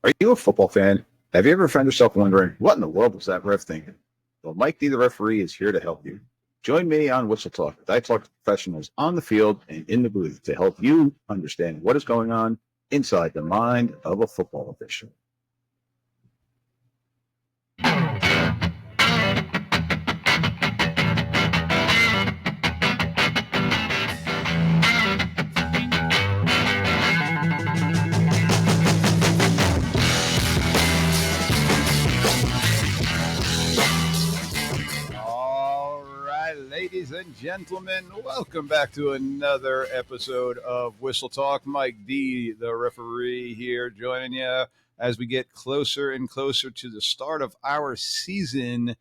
Are you a football fan? Have you ever found yourself wondering, what in the world was that ref thinking? Well, Mike D, the referee, is here to help you. Join me on Whistle Talk as I talk to professionals on the field and in the booth to help you understand what is going on inside the mind of a football official. Ladies and gentlemen, welcome back to another episode of Whistle Talk. Mike D, the referee, here joining you as we get closer and closer to the start of our season.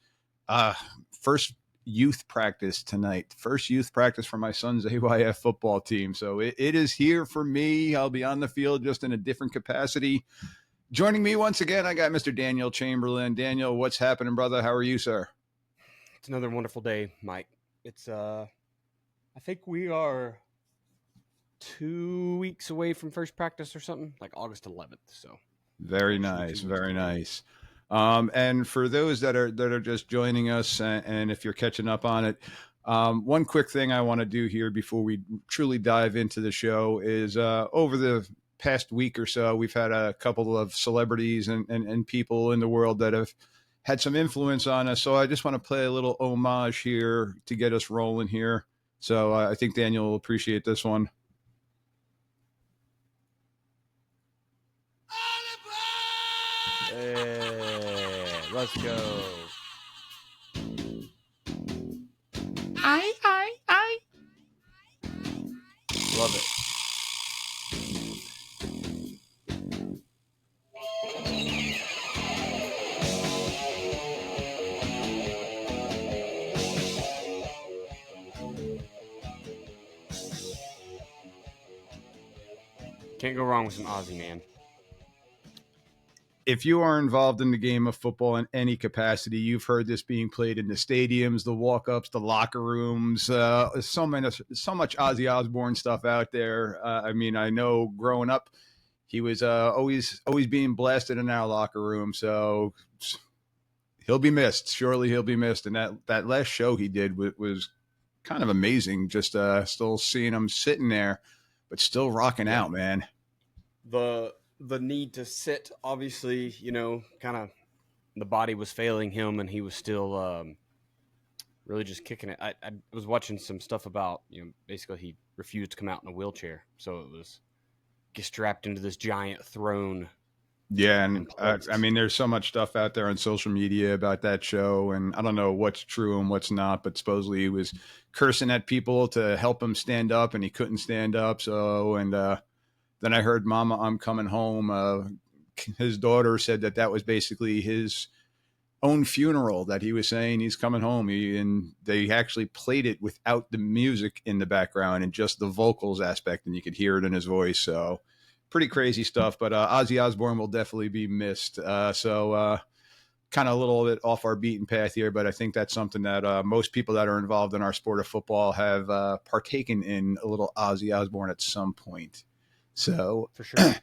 First youth practice tonight. First youth practice for my son's AYF football team. So it is here for me. I'll be on the field just in a different capacity. Joining me once again, I got Mr. Daniel Chamberlain. Daniel, what's happening, brother? How are you, sir? It's another wonderful day, Mike. It's I think we are 2 weeks away from first practice or something, like August 11th. So very nice, very nice. And for those that are just joining us, and if you're catching up on it, one quick thing I want to do here before we truly dive into the show is over the past week or so, we've had a couple of celebrities and people in the world that have had some influence on us. So I just want to play a little homage here to get us rolling here. So I think Daniel will appreciate this one. Hey, let's go. I. Love it. Can't go wrong with some Aussie, man. If you are involved in the game of football in any capacity, you've heard this being played in the stadiums, the walk-ups, the locker rooms, so much Ozzy Osbourne stuff out there. I mean, I know growing up, he was always being blasted in our locker room. So he'll be missed. Surely he'll be missed. And that last show he did was kind of amazing. Just still seeing him sitting there, but still rocking out, man. The need to sit, obviously, kind of the body was failing him and he was still really just kicking it. I was watching some stuff about, basically he refused to come out in a wheelchair. So it was get strapped into this giant throne. Yeah, and I mean, there's so much stuff out there on social media about that show, and I don't know what's true and what's not, but supposedly he was cursing at people to help him stand up, and he couldn't stand up. So, and then I heard "Mama, I'm coming home." His daughter said that was basically his own funeral, that he was saying he's coming home. And they actually played it without the music in the background and just the vocals aspect, and you could hear it in his voice. So pretty crazy stuff. But Ozzy Osbourne will definitely be missed. So kind of a little bit off our beaten path here, but I think that's something that most people that are involved in our sport of football have partaken in a little Ozzy Osbourne at some point. So for sure.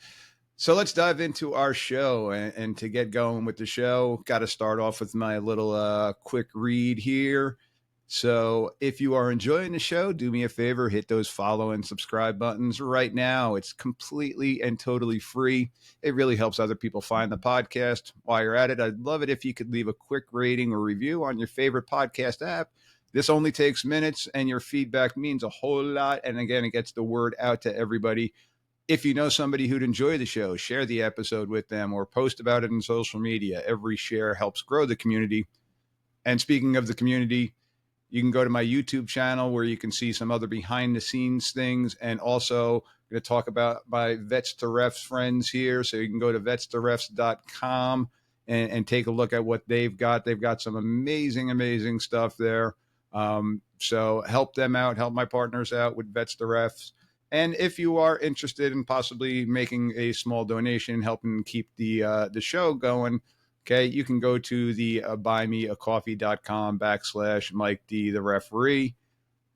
So let's dive into our show, and to get going with the show, got to start off with my little quick read here. So if you are enjoying the show, do me a favor, hit those follow and subscribe buttons right now. It's completely and totally free. It really helps other people find the podcast. While you're at it, I'd love it if you could leave a quick rating or review on your favorite podcast app. This only takes minutes, and your feedback means a whole lot. And again, it gets the word out to everybody. If you know somebody who'd enjoy the show, share the episode with them or post about it in social media. Every share helps grow the community. And speaking of the community, you can go to my YouTube channel where you can see some other behind the scenes things. And also I'm going to talk about my Vets to Refs friends here. So you can go to vets2refs.com and take a look at what they've got. They've got some amazing stuff there. So help them out, help my partners out with Vets to Refs. And if you are interested in possibly making a small donation, helping keep the show going, okay, you can go to the buymeacoffee.com/Mike D the referee.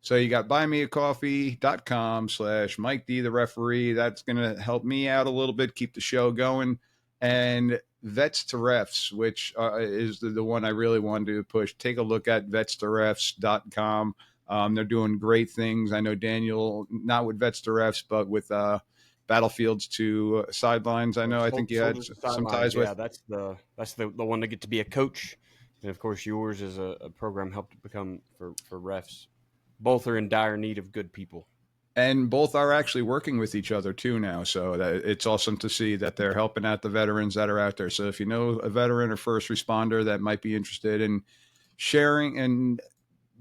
So you got buymeacoffee.com/Mike D the referee. That's going to help me out a little bit, keep the show going. and Vets to Refs, which is the one I really wanted to push. Take a look at vetstoRefs.com. They're doing great things. I know Daniel, not with Vets to Refs, but with Battlefields to Sidelines. I think you had Soldiers to some Sidelines. ties Yeah, with. that's the one to get to be a coach, and of course yours is a program helped become for refs. Both are in dire need of good people. And both are actually working with each other too now. So that it's awesome to see that they're helping out the veterans that are out there. So if you know a veteran or first responder that might be interested in sharing and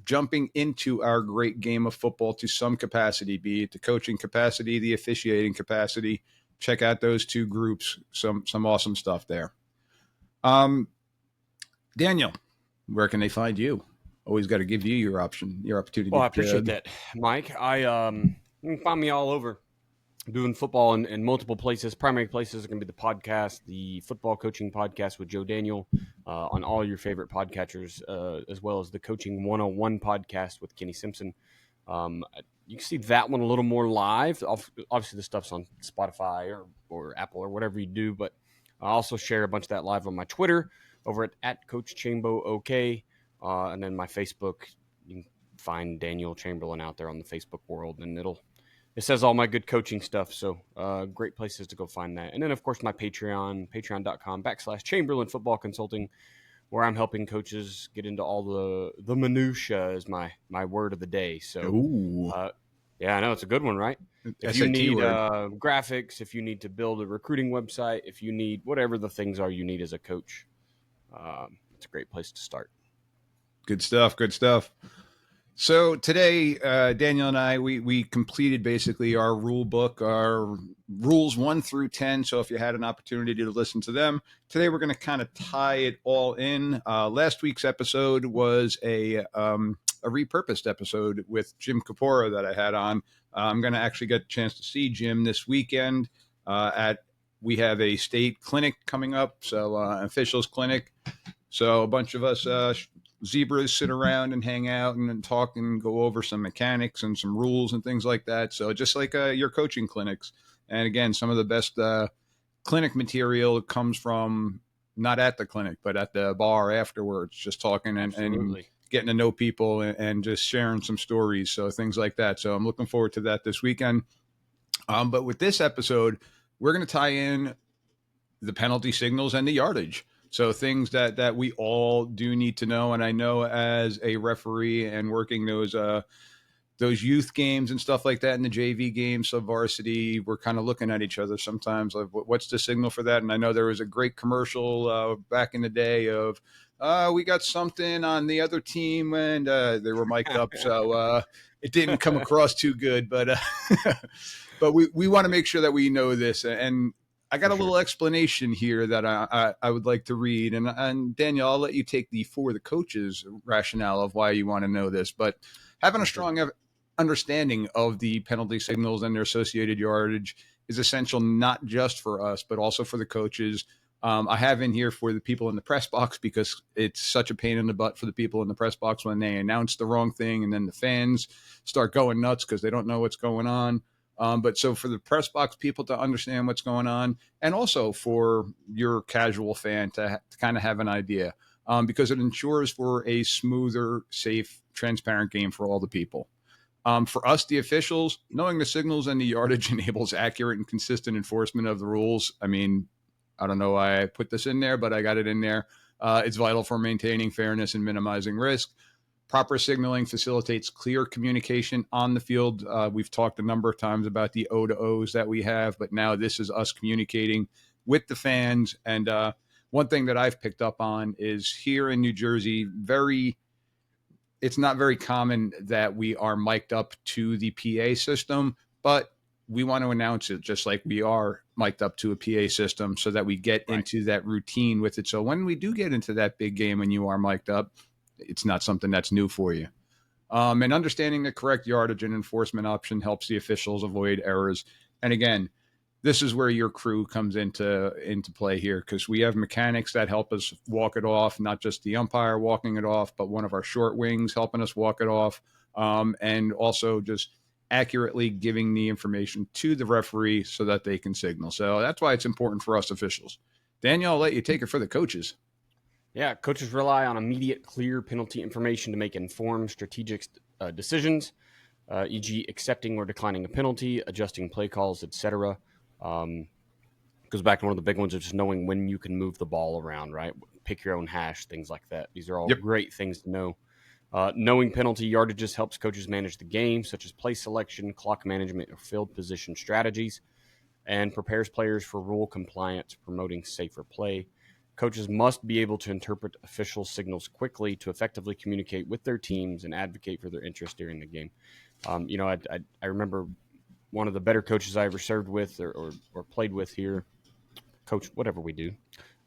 jumping into our great game of football to some capacity, be it the coaching capacity, the officiating capacity, check out those two groups. Some awesome stuff there. Daniel, where can they find you? Always got to give you your opportunity Well, I to appreciate plug. that, Mike. You can find me all over doing football in multiple places. Primary places are going to be the podcast, the football coaching podcast with Joe Daniel, on all your favorite podcatchers, as well as the Coaching 101 podcast with Kenny Simpson. You can see that one a little more live. Obviously, the stuff's on Spotify or Apple or whatever you do, but I also share a bunch of that live on my Twitter over at Coach Chambo OK, and then my Facebook. You can find Daniel Chamberlain out there on the Facebook world, and it says all my good coaching stuff. So great places to go find that. And then, of course, my Patreon, patreon.com/Chamberlain Football Consulting, where I'm helping coaches get into all the minutia is my word of the day. So, Ooh, yeah, I know it's a good one, right? If you SAT need word. graphics, if you need to build a recruiting website, if you need whatever the things are you need as a coach, it's a great place to start. Good stuff. Good stuff. So today, Daniel and I, we completed basically our rule book, our rules 1 through 10. So if you had an opportunity to listen to them, today we're going to kind of tie it all in. Last week's episode was a repurposed episode with Jim Kapora that I had on. I'm going to actually get a chance to see Jim this weekend we have a state clinic coming up, so officials clinic. So a bunch of us zebras sit around and hang out and talk and go over some mechanics and some rules and things like that. So just like your coaching clinics. And again, some of the best clinic material comes from not at the clinic, but at the bar afterwards, just talking and getting to know people and just sharing some stories. So things like that. So I'm looking forward to that this weekend. But with this episode, we're going to tie in the penalty signals and the yardage. So things that we all do need to know. And I know as a referee and working those youth games and stuff like that in the JV games, so varsity, we're kind of looking at each other sometimes like, what's the signal for that? And I know there was a great commercial back in the day of, we got something on the other team, and they were mic'd up. So it didn't come across too good, but but we want to make sure that we know this. And I got a little explanation here that I would like to read. And Daniel, I'll let you take the for the coaches rationale of why you want to know this. But having a strong understanding of the penalty signals and their associated yardage is essential, not just for us, but also for the coaches. I have in here for the people in the press box because it's such a pain in the butt for the people in the press box when they announce the wrong thing and then the fans start going nuts because they don't know what's going on. But so for the press box people to understand what's going on, and also for your casual fan to kind of have an idea, because it ensures for a smoother, safe, transparent game for all the people. For us, the officials, knowing the signals and the yardage enables accurate and consistent enforcement of the rules. I mean, I don't know why I put this in there, but I got it in there. It's vital for maintaining fairness and minimizing risk. Proper signaling facilitates clear communication on the field. We've talked a number of times about the O to O's that we have, but now this is us communicating with the fans. And one thing that I've picked up on is here in New Jersey, it's not very common that we are mic'd up to the PA system, but we want to announce it just like we are mic'd up to a PA system so that we get into that routine with it. So when we do get into that big game and you are mic'd up, it's not something that's new for you. And understanding the correct yardage and enforcement option helps the officials avoid errors. And again, this is where your crew comes into play here, because we have mechanics that help us walk it off, not just the umpire walking it off, but one of our short wings helping us walk it off, and also just accurately giving the information to the referee so that they can signal. So that's why it's important for us officials Daniel, I'll let you take it for the coaches. Yeah, coaches rely on immediate, clear penalty information to make informed strategic decisions, e.g., accepting or declining a penalty, adjusting play calls, etc. Goes back to one of the big ones of just knowing when you can move the ball around, right? Pick your own hash, things like that. These are all Yep. great things to know. Knowing penalty yardages helps coaches manage the game, such as play selection, clock management, or field position strategies, and prepares players for rule compliance, promoting safer play. Coaches must be able to interpret official signals quickly to effectively communicate with their teams and advocate for their interests during the game. I remember one of the better coaches I ever served with or played with here, coach, whatever we do.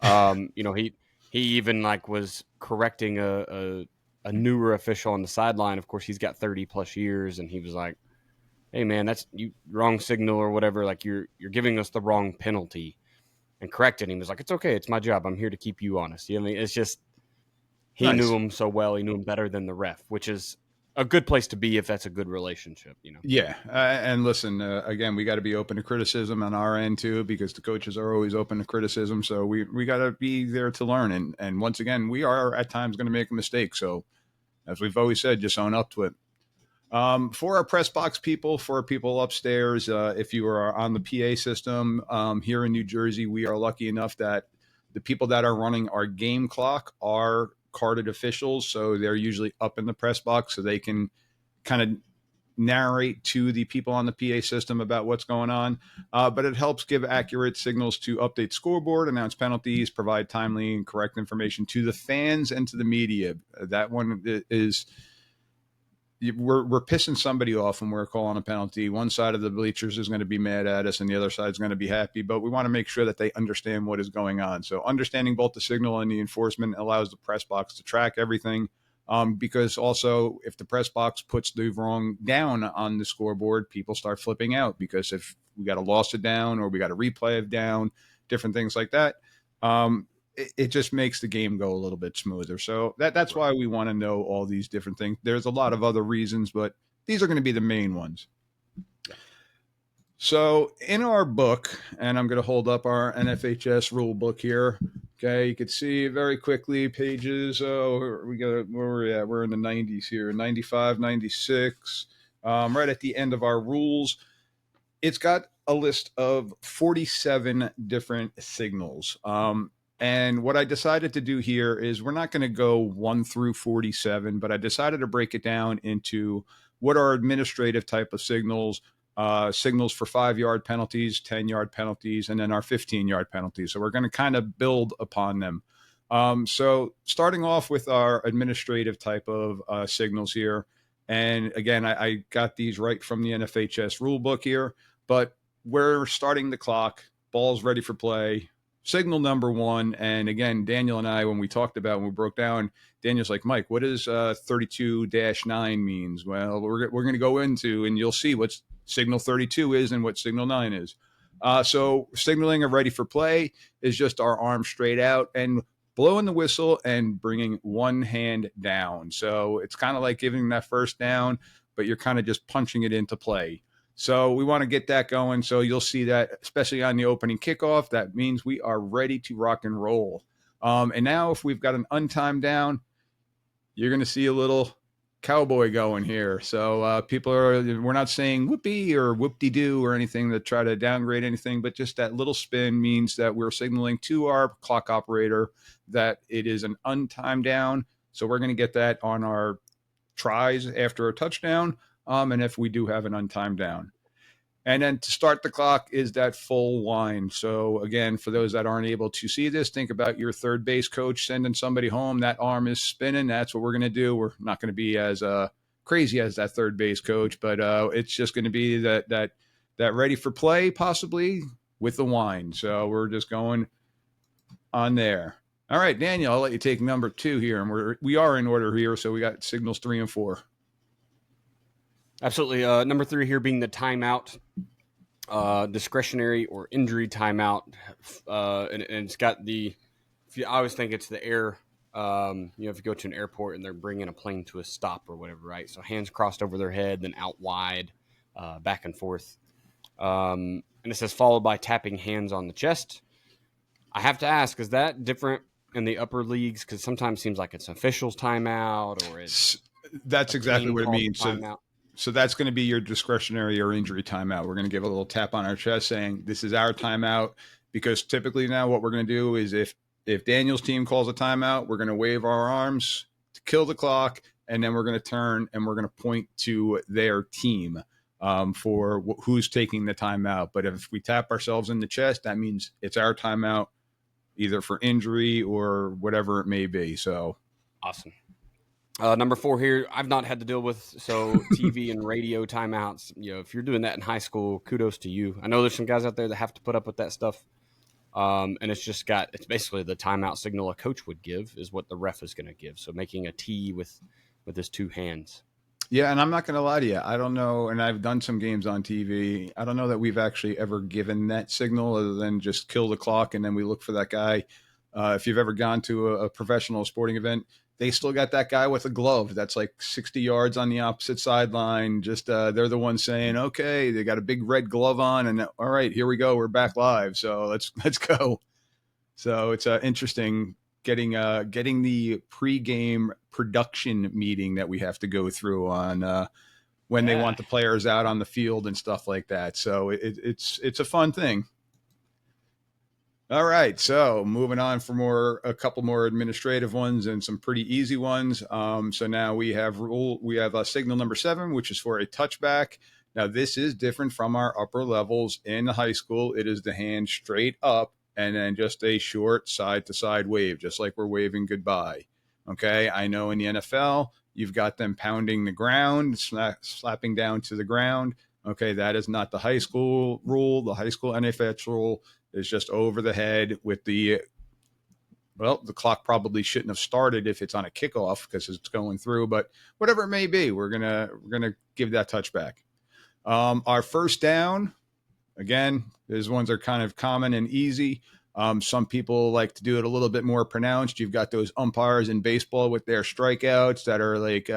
He even was correcting a newer official on the sideline. Of course, he's got 30 plus years, and he was like, "Hey, man, that's you wrong signal or whatever. Like you're giving us the wrong penalty," and corrected him. He was like, "It's okay. It's my job. I'm here to keep you honest." You know what I mean? It's just he Nice. knew him so well. He knew him better than the ref, which is a good place to be if that's a good relationship. Yeah, and listen, again, we got to be open to criticism on our end too, because the coaches are always open to criticism. So we got to be there to learn, and once again, we are at times going to make a mistake. So as we've always said, just own up to it. For our press box people, for people upstairs, if you are on the PA system here in New Jersey, we are lucky enough that the people that are running our game clock are carded officials, so they're usually up in the press box, so they can kind of narrate to the people on the PA system about what's going on. But it helps give accurate signals to update scoreboard, announce penalties, provide timely and correct information to the fans and to the media. That one is we're pissing somebody off when we're calling a penalty. One side of the bleachers is going to be mad at us and the other side is going to be happy, but we want to make sure that they understand what is going on. So understanding both the signal and the enforcement allows the press box to track everything. Because also if the press box puts the wrong down on the scoreboard, people start flipping out, because if we got a loss of down or we got a replay of down, different things like that, it just makes the game go a little bit smoother. So that's why we want to know all these different things. There's a lot of other reasons, but these are going to be the main ones. So in our book, and I'm going to hold up our NFHS rule book here. Okay, you can see very quickly pages. Where we're at. We're in the 90s here, 95, 96. Right at the end of our rules, it's got a list of 47 different signals. And what I decided to do here is we're not going to go 1 through 47, but I decided to break it down into what are administrative type of signals, signals for 5-yard penalties, 10-yard penalties, and then our 15-yard penalties. So we're going to kind of build upon them. So starting off with our administrative type of signals here. And again, I got these right from the NFHS rule book here, but we're starting the clock, ball's ready for play. Signal number 1, and again, Daniel and I, when we talked about, when we broke down, Daniel's like, Mike, what does 32-9 means? Well, we're going to go into, and you'll see what signal 32 is and what signal 9 is. So signaling a ready for play is just our arm straight out and blowing the whistle and bringing one hand down. So it's kind of like giving that first down, but you're kind of just punching it into play. So we want to get that going. So you'll see that, especially on the opening kickoff, that means we are ready to rock and roll. And now if we've got an untimed down, you're going to see a little cowboy going here. So we're not saying whoopee or whoop-de-doo or anything to try to downgrade anything, but just that little spin means that we're signaling to our clock operator that it is an untimed down. So we're going to get that on our tries after a touchdown. And if we do have an untimed down. And then to start the clock is that full wind. So again, for those that aren't able to see this, think about your third base coach sending somebody home. That arm is spinning. That's what we're going to do. We're not going to be as crazy as that third base coach, but it's just going to be that ready for play, possibly with the wind. So we're just going on there. All right, Daniel, I'll let you take number 2 here, and we are in order here. So we got signals 3 and 4. Absolutely. Number 3 here being the timeout, discretionary or injury timeout. And it's got I always think it's the air, if you go to an airport and they're bringing a plane to a stop or whatever, right? So hands crossed over their head, then out wide, back and forth. And it says followed by tapping hands on the chest. I have to ask, is that different in the upper leagues? Because sometimes it seems like it's officials timeout or it's That's a exactly team what it calls means. a timeout. So that's going to be your discretionary or injury timeout. We're going to give a little tap on our chest saying this is our timeout, because typically now what we're going to do is if Daniel's team calls a timeout, we're going to wave our arms to kill the clock, and then we're going to turn and we're going to point to their team for who's taking the timeout. But if we tap ourselves in the chest, that means it's our timeout, either for injury or whatever it may be. So Awesome. Number 4 here, I've not had to deal with, so TV and radio timeouts. If you're doing that in high school, kudos to you. I know there's some guys out there that have to put up with that stuff. And it's basically the timeout signal a coach would give is what the ref is going to give. So making a T with his two hands. yeah, and I'm not going to lie to you. I don't know, and I've done some games on TV. I don't know that we've actually ever given that signal other than just kill the clock, and then we look for that guy. If you've ever gone to a professional sporting event, they still got that guy with a glove that's like 60 yards on the opposite sideline. Just they're the ones saying, "Okay, they got a big red glove on, and all right, here we go. We're back live. So let's go." So it's interesting getting the pregame production meeting that we have to go through on when they want the players out on the field and stuff like that. So it's a fun thing. All right, so moving on for a couple more administrative ones and some pretty easy ones. So now we have signal number 7, which is for a touchback. Now this is different from our upper levels in high school. It is the hand straight up and then just a short side to side wave, just like we're waving goodbye. Okay, I know in the NFL you've got them pounding the ground, slapping down to the ground. Okay, that is not the high school rule. The high school NFHS rule is just over the head with the clock probably shouldn't have started if it's on a kickoff because it's going through, but whatever it may be, we're gonna give that touchback. Our first down, again, these ones are kind of common and easy. Some people like to do it a little bit more pronounced. You've got those umpires in baseball with their strikeouts that are like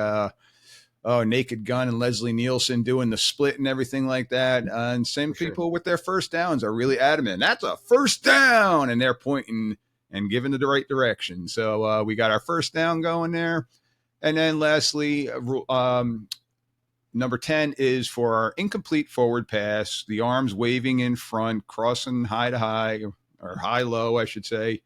Naked Gun and Leslie Nielsen doing the split and everything like that. And same people with their first downs are really adamant. That's a first down. And they're pointing and giving the right direction. So we got our first down going there. And then lastly, number 10 is for our incomplete forward pass, the arms waving in front, crossing high to high, or high low, I should say.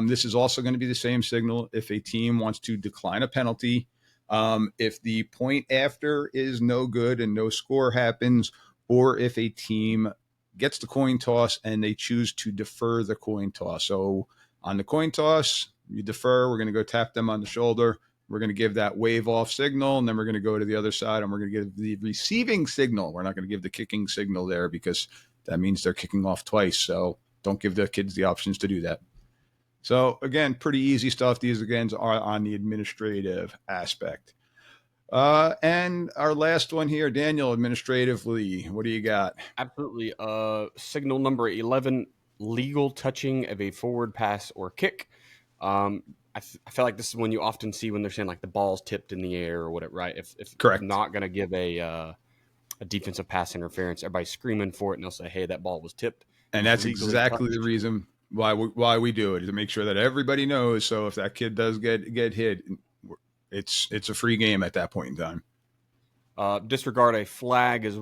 This is also going to be the same signal if a team wants to decline a penalty. If the point after is no good and no score happens, or if a team gets the coin toss and they choose to defer the coin toss. So on the coin toss, you defer, we're going to go tap them on the shoulder. We're going to give that wave off signal, and then we're going to go to the other side and we're going to give the receiving signal. We're not going to give the kicking signal there because that means they're kicking off twice. So don't give the kids the options to do that. So again, pretty easy stuff. These again are on the administrative aspect. And our last one here, Daniel, administratively, what do you got? Absolutely. Signal number 11, legal touching of a forward pass or kick. I feel like this is one you often see when they're saying like the ball's tipped in the air or whatever, right? If Correct. not going to give a defensive pass interference, everybody's screaming for it and they'll say, hey, that ball was tipped. And that's exactly the reason why we do it, is to make sure that everybody knows. So if that kid does get hit, it's a free game at that point in time. Disregard a flag is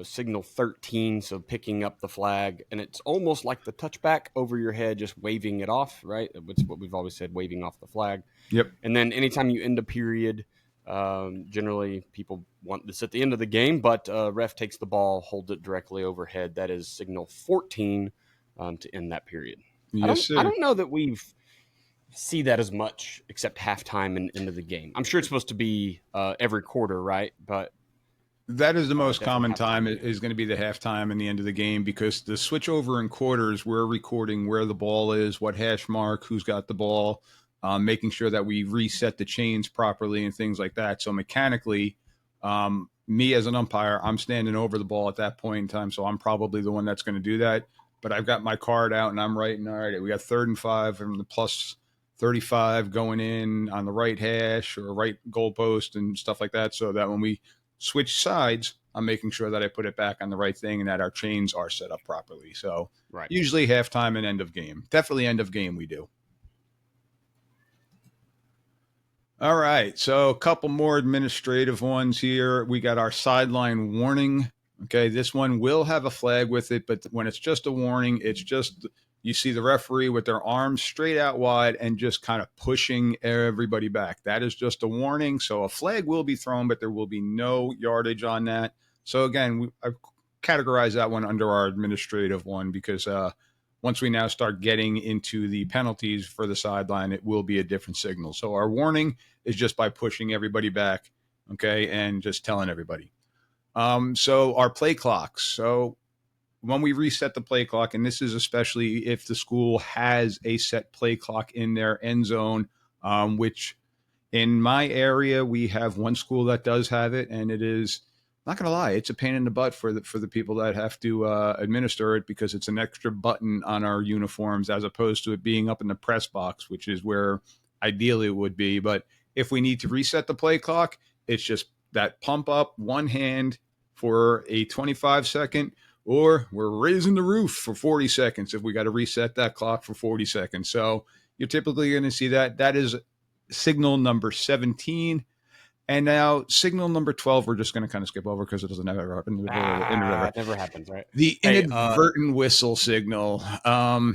signal 13, so picking up the flag, and it's almost like the touchback over your head, just waving it off, right? It's what we've always said, waving off the flag. Yep. And then anytime you end a period, generally people want this at the end of the game, but ref takes the ball, holds it directly overhead. That is signal 14 to end that period. Yes, sir. I don't know that we've see that as much except halftime and into the game. I'm sure it's supposed to be every quarter, right? But that is the most common time is going to be the halftime and the end of the game, because the switch over in quarters, we're recording where the ball is, what hash mark, who's got the ball, making sure that we reset the chains properly and things like that. So mechanically, me as an umpire, I'm standing over the ball at that point in time. So I'm probably the one that's going to do that. But I've got my card out and I'm writing, all right, we got 3rd and 5 from the plus 35 going in on the right hash or right goalpost and stuff like that. So that when we switch sides, I'm making sure that I put it back on the right thing and that our chains are set up properly. So Right. usually halftime and end of game. Definitely end of game we do. All right. So a couple more administrative ones here. We got our sideline warning. Okay. This one will have a flag with it, but when it's just a warning, it's just you see the referee with their arms straight out wide and just kind of pushing everybody back. That is just a warning. So a flag will be thrown, but there will be no yardage on that. So again, I've categorized that one under our administrative one because once we now start getting into the penalties for the sideline, it will be a different signal. So our warning is just by pushing everybody back, okay, and just telling everybody. So our play clocks. So when we reset the play clock, and this is especially if the school has a set play clock in their end zone, which in my area we have one school that does have it, and it is not going to lie, it's a pain in the butt for the people that have to administer it because it's an extra button on our uniforms as opposed to it being up in the press box, which is where ideally it would be. But if we need to reset the play clock, it's just that pump up one hand for a 25-second, or we're raising the roof for 40 seconds if we got to reset that clock for 40 seconds. So you're typically going to see that. That is signal number 17. And now signal number 12, we're just going to kind of skip over because it doesn't ever happen. It never happens, right? The inadvertent whistle signal. I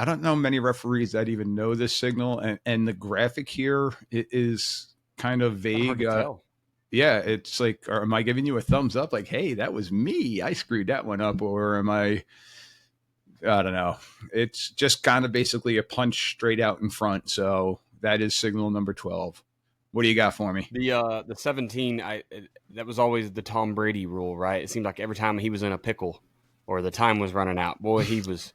don't know many referees that even know this signal, and the graphic here is kind of vague. Hard to tell. Yeah, it's like, or am I giving you a thumbs up? Like, hey, that was me. I screwed that one up. Or am I don't know. It's just kind of basically a punch straight out in front. So that is signal number 12. What do you got for me? The 17, that was always the Tom Brady rule, right? It seemed like every time he was in a pickle or the time was running out, boy, he was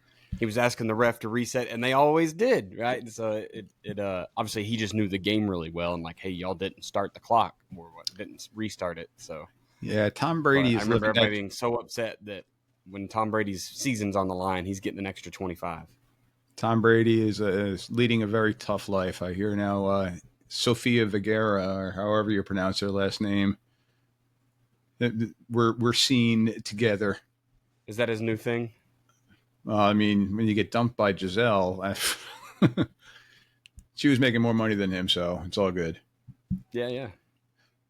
asking the ref to reset, and they always did, right? And so it obviously he just knew the game really well, and like, hey, y'all didn't start the clock or didn't restart it. So yeah, Tom Brady is. I remember everybody being so upset that when Tom Brady's season's on the line, he's getting an extra 25. Tom Brady is leading a very tough life. I hear now. Sofia Vergara, or however you pronounce her last name, we're seen together. Is that his new thing? I mean, when you get dumped by Giselle, she was making more money than him, so it's all good. Yeah.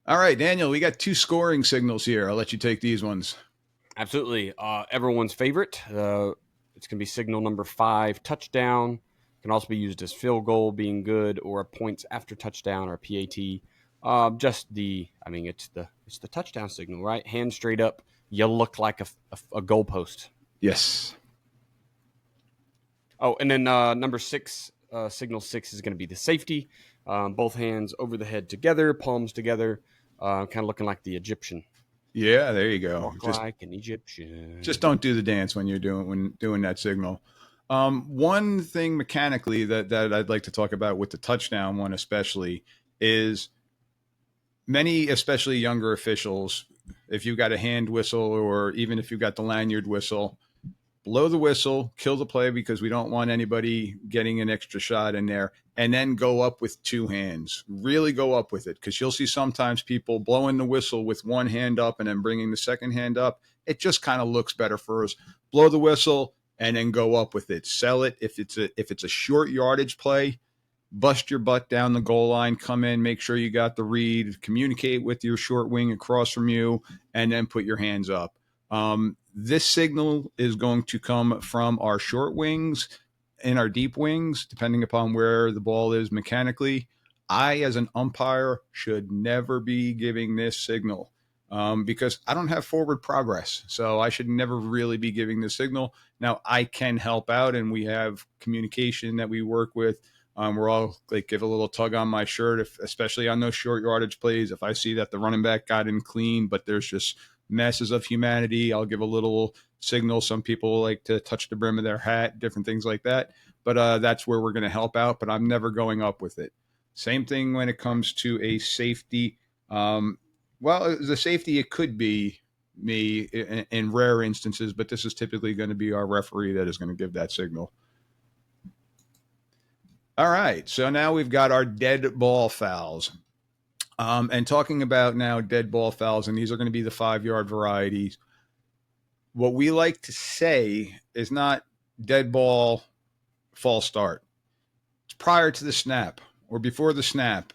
All right, Daniel, we got two scoring signals here. I'll let you take these ones. Absolutely. Everyone's favorite. It's going to be signal number 5, touchdown. Can also be used as field goal being good, or a points after touchdown, or a PAT. It's the touchdown signal, right? Hand straight up. You look like a goalpost. Yes. Oh, and then number 6, signal 6 is going to be the safety. Both hands over the head together, palms together, kind of looking like the Egyptian. Yeah, there you go. Walk like an Egyptian. Just don't do the dance when you're doing that signal. One thing mechanically that I'd like to talk about with the touchdown one especially is many, especially younger officials, if you've got a hand whistle or even if you've got the lanyard whistle, blow the whistle, kill the play because we don't want anybody getting an extra shot in there, and then go up with two hands. Really go up with it because you'll see sometimes people blowing the whistle with one hand up and then bringing the second hand up. It just kind of looks better for us. Blow the whistle and then go up with it. Sell it. If it's a short yardage play, bust your butt down the goal line, come in, make sure you got the read, communicate with your short wing across from you, and then put your hands up. This signal is going to come from our short wings and our deep wings, depending upon where the ball is mechanically. I, as an umpire, should never be giving this signal because I don't have forward progress. So I should never really be giving this signal. Now, I can help out, and we have communication that we work with. We're all like, give a little tug on my shirt, especially on those short yardage plays. If I see that the running back got in clean, but there's just masses of humanity, I'll give a little signal. Some people like to touch the brim of their hat, different things like that. But that's where we're going to help out. But I'm never going up with it. Same thing when it comes to a safety. The safety, it could be me in rare instances, but this is typically going to be our referee that is going to give that signal. All right, so now we've got our dead ball fouls. And talking about now dead ball fouls, and these are going to be the 5-yard varieties. What we like to say is not dead ball, false start. It's prior to the snap or before the snap.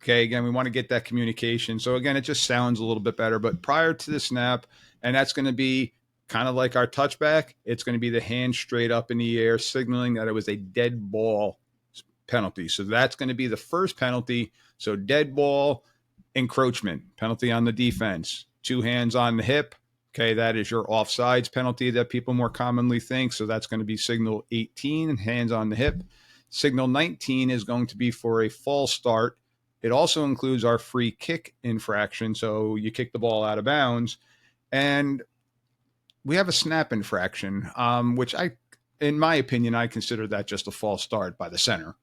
Okay, again, we want to get that communication. So again, it just sounds a little bit better, but prior to the snap, and that's going to be kind of like our touchback. It's going to be the hand straight up in the air, signaling that it was a dead ball penalty. So that's going to be the first penalty. So dead ball, encroachment, penalty on the defense, 2 hands on the hip. Okay, that is your offsides penalty that people more commonly think. So that's going to be signal 18, hands on the hip. Signal 19 is going to be for a false start. It also includes our free kick infraction. So you kick the ball out of bounds. And we have a snap infraction, which in my opinion, I consider that just a false start by the center.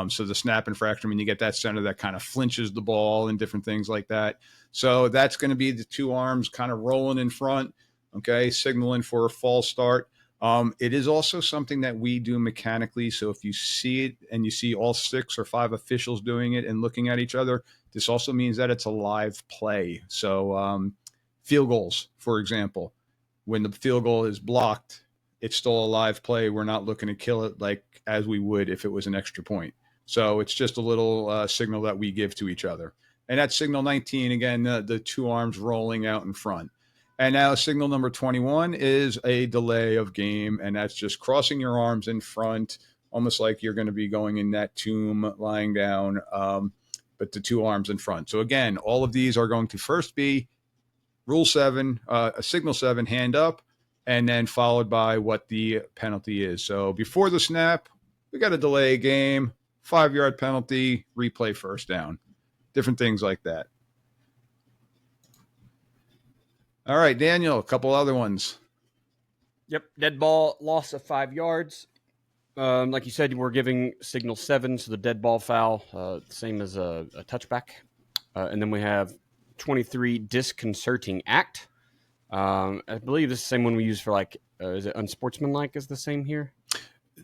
So the snap infraction, when you get that center that kind of flinches the ball and different things like that. So that's going to be the 2 arms kind of rolling in front, okay, signaling for a false start. It is also something that we do mechanically. So if you see it and you see all 6 or 5 officials doing it and looking at each other, this also means that it's a live play. So field goals, for example, when the field goal is blocked, it's still a live play. We're not looking to kill it like as we would if it was an extra point. So it's just a little signal that we give to each other. And that's signal 19, again, the 2 arms rolling out in front. And now signal number 21 is a delay of game, and that's just crossing your arms in front, almost like you're going to be going in that tomb, lying down, but the 2 arms in front. So again, all of these are going to first be Rule 7, signal 7, hand up, and then followed by what the penalty is. So before the snap, we got a delay game, 5-yard penalty, replay first down, different things like that. All right, Daniel, a couple other ones. Yep, dead ball, loss of 5 yards. Like you said, we're giving signal 7, so the dead ball foul, same as a touchback. And then we have 23, disconcerting act. I believe this is the same one we use for is it unsportsmanlike is the same here?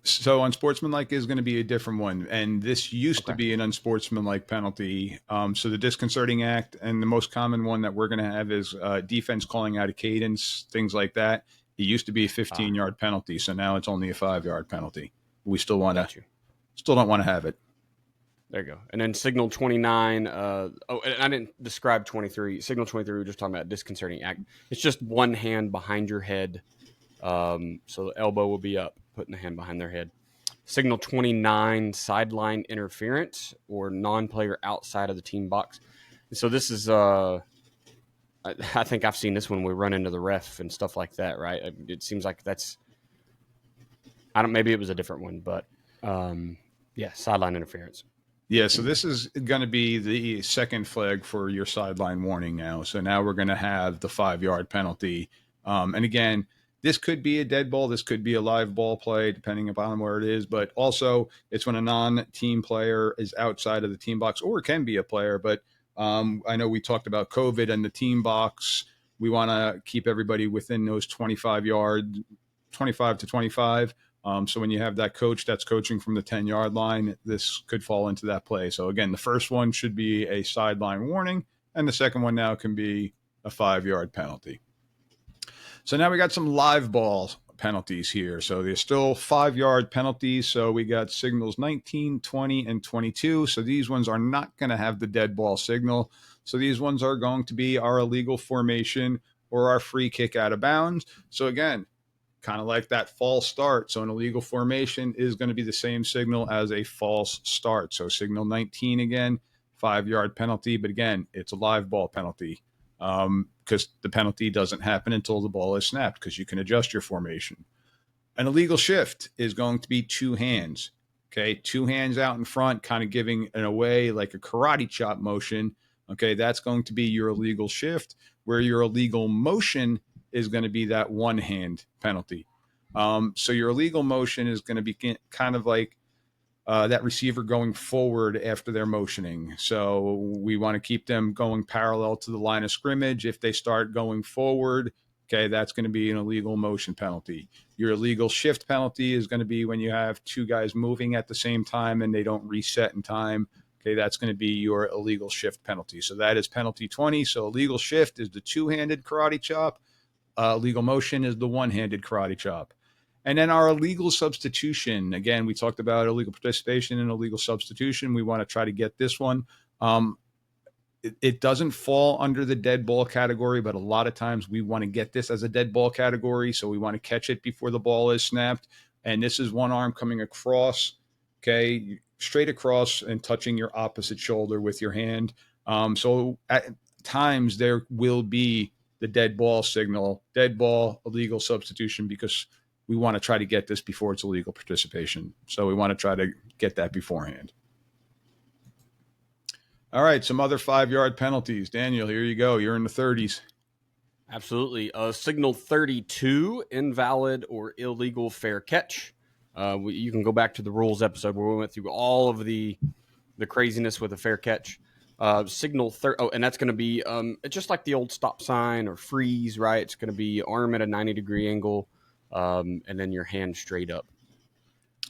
So unsportsmanlike is going to be a different one. And this used to be an unsportsmanlike penalty. So the disconcerting act, and the most common one that we're going to have is defense calling out a cadence, things like that. It used to be a 15-yard penalty. So now it's only a 5-yard penalty. We still don't want to have it. There you go. And then signal 29. And I didn't describe 23. Signal 23, we were just talking about disconcerting act. It's just one hand behind your head. So the elbow will be up, putting the hand behind their head. Signal 29, sideline interference or non-player outside of the team box. So this is, I think I've seen this when we run into the ref and stuff like that, right? It seems like maybe it was a different one, but yeah, sideline interference. Yeah, so this is going to be the second flag for your sideline warning now. So now we're going to have the 5-yard penalty. And again, this could be a dead ball. This could be a live ball play, depending upon where it is. But also, it's when a non-team player is outside of the team box, or it can be a player. But I know we talked about COVID and the team box. We want to keep everybody within those 25 to 25. So when you have that coach that's coaching from the 10-yard line, this could fall into that play. So again, the first one should be a sideline warning, and the second one now can be a 5-yard penalty. So now we got some live ball penalties here. So there's still 5-yard penalties. So we got signals 19, 20, and 22. So these ones are not going to have the dead ball signal. So these ones are going to be our illegal formation or our free kick out of bounds. So again, kind of like that false start. So an illegal formation is going to be the same signal as a false start. So signal 19 again, 5-yard penalty. But again, it's a live ball penalty because the penalty doesn't happen until the ball is snapped because you can adjust your formation. An illegal shift is going to be 2 hands. Okay, 2 hands out in front, kind of giving an away like a karate chop motion. Okay, that's going to be your illegal shift, where your illegal motion is going to be that 1-hand penalty. So your illegal motion is going to be kind of like that receiver going forward after they're motioning. So we want to keep them going parallel to the line of scrimmage. If they start going forward, okay, that's going to be an illegal motion penalty. Your illegal shift penalty is going to be when you have 2 guys moving at the same time and they don't reset in time. Okay, that's going to be your illegal shift penalty. So that is penalty 20. So illegal shift is the two-handed karate chop. Legal motion is the one-handed karate chop. And then our illegal substitution. Again, we talked about illegal participation and illegal substitution. We want to try to get this one. It doesn't fall under the dead ball category, but a lot of times we want to get this as a dead ball category. So we want to catch it before the ball is snapped. And this is one arm coming across, okay, straight across and touching your opposite shoulder with your hand. So at times there will be the dead ball signal, dead ball, illegal substitution, because we want to try to get this before it's illegal participation. So we want to try to get that beforehand. All right, some other 5-yard penalties. Daniel, here you go. You're in the 30s. Absolutely. Signal 32, invalid or illegal fair catch. You can go back to the rules episode where we went through all of the craziness with a fair catch. Signal and that's going to be just like the old stop sign or freeze, right? It's going to be arm at a 90-degree angle, and then your hand straight up.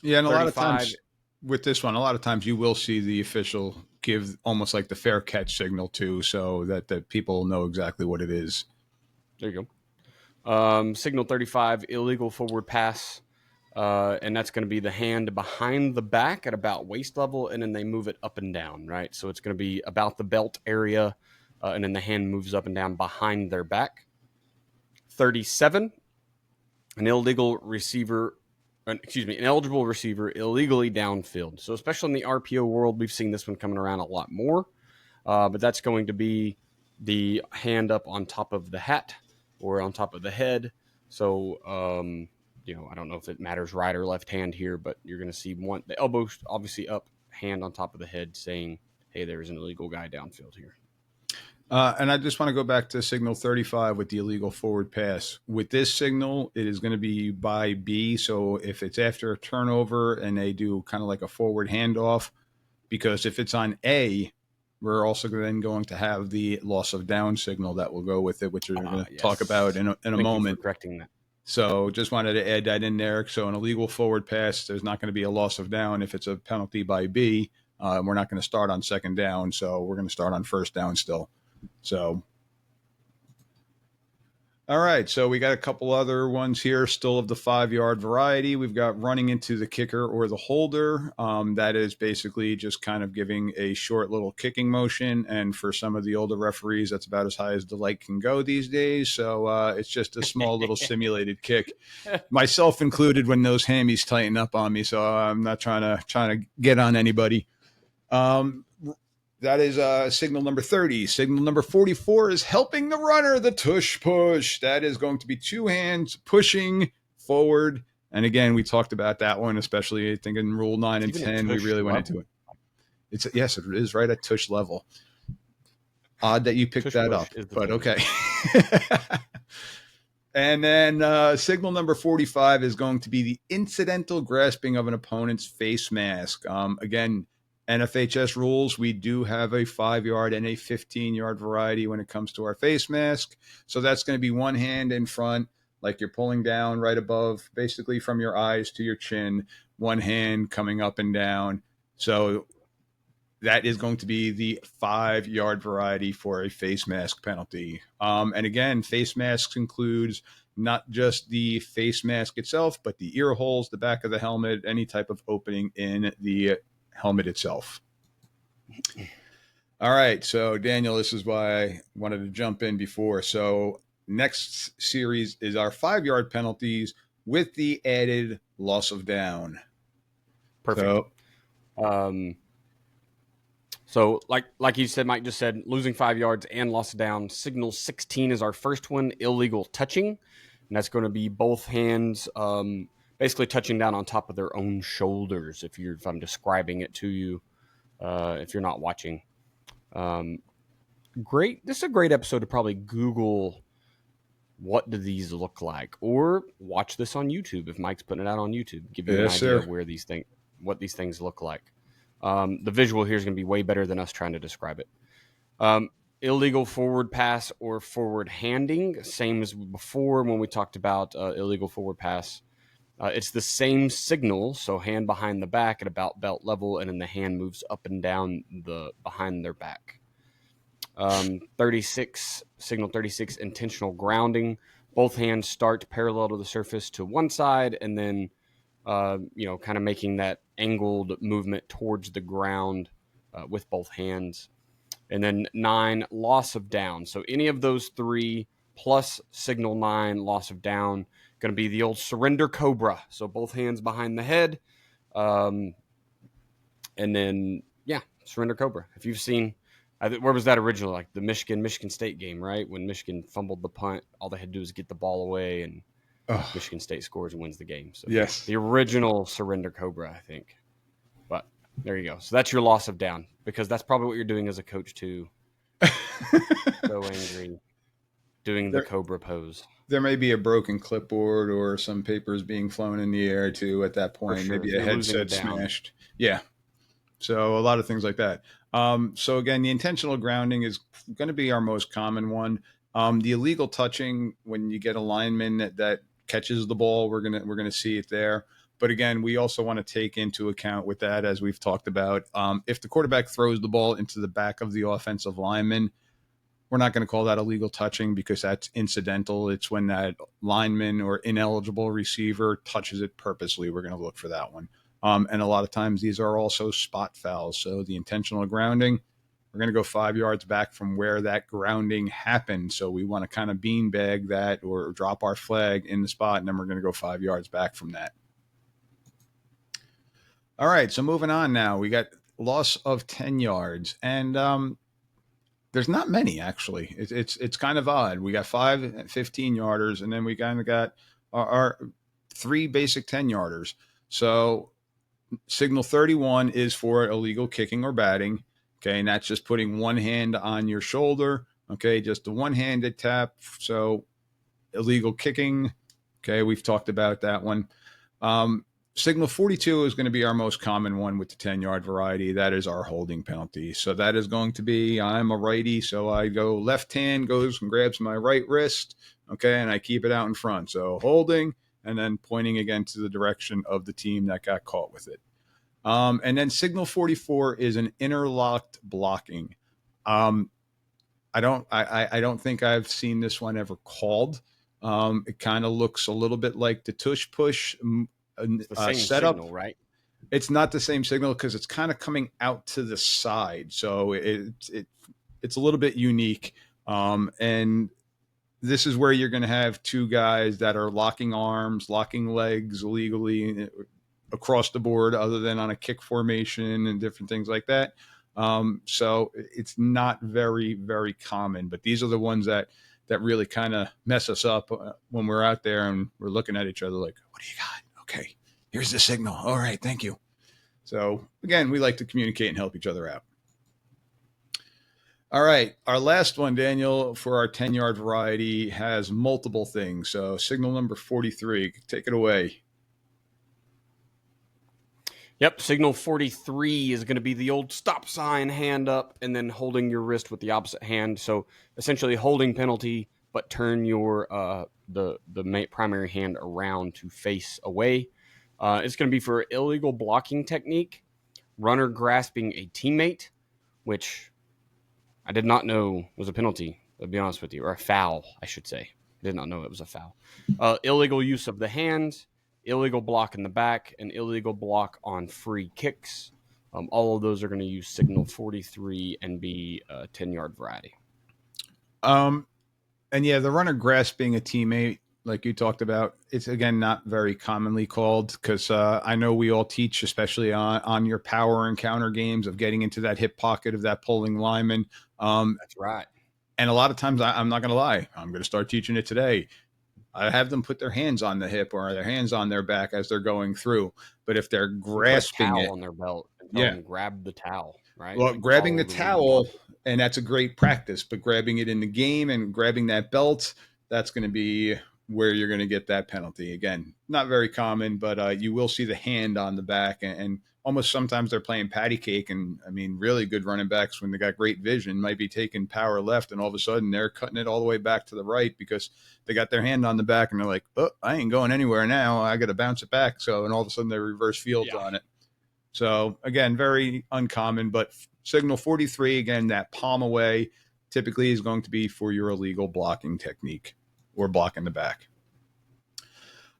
Yeah, and 35. A lot of times with this one, a lot of times you will see the official give almost like the fair catch signal too, so that the people know exactly what it is. There you go. Signal 35, illegal forward pass. And that's going to be the hand behind the back at about waist level, and then they move it up and down, right? So it's going to be about the belt area, and then the hand moves up and down behind their back. 37, an eligible receiver illegally downfield. So especially in the RPO world, we've seen this one coming around a lot more, but that's going to be the hand up on top of the hat or on top of the head. So, I don't know if it matters right or left hand here, but you're going to see the elbow obviously up, hand on top of the head saying, hey, there's an illegal guy downfield here. And I just want to go back to signal 35 with the illegal forward pass. With this signal, it is going to be by B. So if it's after a turnover and they do kind of like a forward handoff, because if it's on A, we're also then going to have the loss of down signal that will go with it, which we're going to talk about in a Thank moment. You for correcting that. So just wanted to add that in there. So an illegal forward pass, there's not going to be a loss of down if it's a penalty by B. We're not going to start on second down, so we're going to start on first down still. So, all right. So we got a couple other ones here, still of the 5-yard variety. We've got running into the kicker or the holder. That is basically just kind of giving a short little kicking motion. And for some of the older referees, that's about as high as the light can go these days. So it's just a small little simulated kick, myself included, when those hammies tighten up on me. So I'm not trying to get on anybody. That is signal number 30. Signal number 44 is helping the runner, the tush push. That is going to be two hands pushing forward. And again, we talked about that one, especially I think in Rule 9 and 10, we really went into it. Yes, it is right at tush level. Odd that you picked tush that up, but okay. And then signal number 45 is going to be the incidental grasping of an opponent's face mask. Again, NFHS rules, we do have a 5-yard and a 15-yard variety when it comes to our face mask. So that's going to be one hand in front, like you're pulling down right above, basically from your eyes to your chin, one hand coming up and down. So that is going to be the 5-yard variety for a face mask penalty. And again, face masks includes not just the face mask itself, but the ear holes, the back of the helmet, any type of opening in the helmet itself. All right. So Daniel, this is why I wanted to jump in before. So next series is our 5-yard penalties with the added loss of down. Perfect. So like you said, Mike just said, losing 5 yards and loss of down. Signal 16 is our first one, illegal touching. And that's going to be both hands, basically touching down on top of their own shoulders. If I'm describing it to you, if you're not watching, great. This is a great episode to probably Google what do these look like, or watch this on YouTube if Mike's putting it out on YouTube. Give you an idea of what these things look like. The visual here is going to be way better than us trying to describe it. Illegal forward pass or forward handing, same as before when we talked about illegal forward pass. It's the same signal, so hand behind the back at about belt level, and then the hand moves up and down the behind their back. 36, signal 36, intentional grounding. Both hands start parallel to the surface to one side, and then, kind of making that angled movement towards the ground with both hands. And then 9, loss of down. So any of those 3 plus signal 9, loss of down, going to be the old surrender cobra. So both hands behind the head. And then, surrender cobra. If you've seen, where was that originally? Like the Michigan State game, right? When Michigan fumbled the punt, all they had to do was get the ball away, and Michigan State scores and wins the game. So yes, the original surrender cobra, I think. But there you go. So that's your loss of down, because that's probably what you're doing as a coach too. So angry, doing the cobra pose. There may be a broken clipboard or some papers being flown in the air too at that point. Sure. Maybe a headset smashed. Yeah. So a lot of things like that. So again, the intentional grounding is going to be our most common one. The illegal touching, when you get a lineman that catches the ball, we're gonna see it there. But again, we also want to take into account with that, as we've talked about, if the quarterback throws the ball into the back of the offensive lineman, we're not going to call that illegal touching because that's incidental. It's when that lineman or ineligible receiver touches it purposely. We're going to look for that one. And a lot of times these are also spot fouls. So the intentional grounding, we're going to go 5 yards back from where that grounding happened. So we want to kind of beanbag that or drop our flag in the spot, and then we're going to go 5 yards back from that. All right, so moving on now. We got loss of 10 yards. And there's not many, actually. It's kind of odd. We got 5 15-yarders, and then we kind of got our 3 basic 10-yarders. So signal 31 is for illegal kicking or batting. Okay, and that's just putting one hand on your shoulder. Okay, just a one-handed tap. So illegal kicking. Okay, we've talked about that one. Signal 42 is going to be our most common one with the 10-yard variety. That is our holding penalty. So that is going to be, I'm a righty, so I go left hand goes and grabs my right wrist, okay, and I keep it out in front. So holding and then pointing again to the direction of the team that got caught with it. And then signal 44 is an interlocked blocking. I don't think I've seen this one ever called. It kind of looks a little bit like the tush push It's the same setup, signal, right? It's not the same signal because it's kind of coming out to the side, so it's a little bit unique. And this is where you're going to have 2 guys that are locking arms, locking legs illegally across the board, other than on a kick formation and different things like that. So it's not very, very common, but these are the ones that really kind of mess us up when we're out there and we're looking at each other like, what do you got? Okay, here's the signal. All right, thank you. So again, we like to communicate and help each other out. All right, our last one, Daniel, for our 10-yard variety has multiple things. So signal number 43, take it away. Yep, signal 43 is going to be the old stop sign, hand up, and then holding your wrist with the opposite hand. So essentially holding penalty, but turn your the primary hand around to face away. It's going to be for illegal blocking technique, runner grasping a teammate, which I did not know was a penalty, to be honest with you, or a foul, I should say. I did not know it was a foul. Illegal use of the hands, illegal block in the back, and illegal block on free kicks. All of those are going to use signal 43 and be a 10-yard variety. And yeah, the runner grasping a teammate, like you talked about, it's again not very commonly called because I know we all teach, especially on your power and counter games, of getting into that hip pocket of that pulling lineman. That's right. And a lot of times, I'm not going to lie, I'm going to start teaching it today. I have them put their hands on the hip or their hands on their back as they're going through. But if they're grasping put a towel it on their belt, and tell them grab the towel, right? Well, like grabbing the towel, and that's a great practice, but grabbing it in the game and grabbing that belt, that's going to be where you're going to get that penalty. Again, not very common, but you will see the hand on the back, and almost sometimes they're playing patty cake. And I mean, really good running backs, when they got great vision, might be taking power left, and all of a sudden they're cutting it all the way back to the right because they got their hand on the back, and they're like, oh, I ain't going anywhere now. I got to bounce it back. So, and all of a sudden they reverse fields on it. So again, very uncommon, but signal 43, again, that palm away typically is going to be for your illegal blocking technique or blocking the back.